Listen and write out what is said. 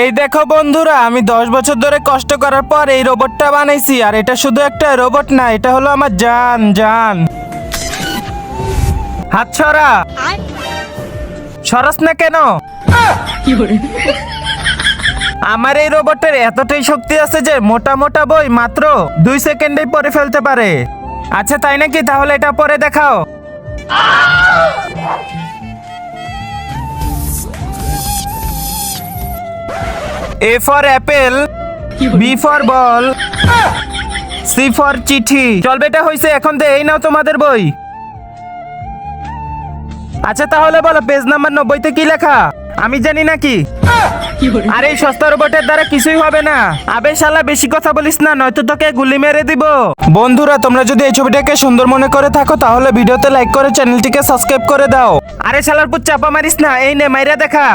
এই দেখো বন্ধুরা, আমি 10 বছর ধরে কষ্ট করার পর এই রোবটটা বানাইছি। আর এটা শুধু একটা রোবট না, এটা হলো আমার জান জান। হাত ছড়া, সরস না কেন? আমার এই রোবটের এতটাই শক্তি আছে যে মোটা মোটা বই মাত্র 2 সেকেন্ডেই পড়ে ফেলতে পারে। আচ্ছা তাই নাকি? তাহলে এটা পরে দেখাও। A for apple, B for ball, C for চিঠি। চল বেটা, হইছে, এখন দে, এই নাও তোমাদের বই। আচ্ছা তাহলে বলো, পেজ নাম্বার 90-তে কি লেখা? আমি জানি নাকি? আরে এই সস্তা রোবটের দ্বারা কিছুই হবে না। আবে শালা, বেশি কথা বলিস না, নয়তো তোকে গুলি মেরে দিব। বন্ধুরা, তোমরা যদি এই ছবিটাকে সুন্দর মনে করে থাকো তাহলে ভিডিওতে লাইক করে চ্যানেলটিকে সাবস্ক্রাইব করে দাও। আরে শালার পুত, চাপা মারিস না, এই নে মাইরা দেখা।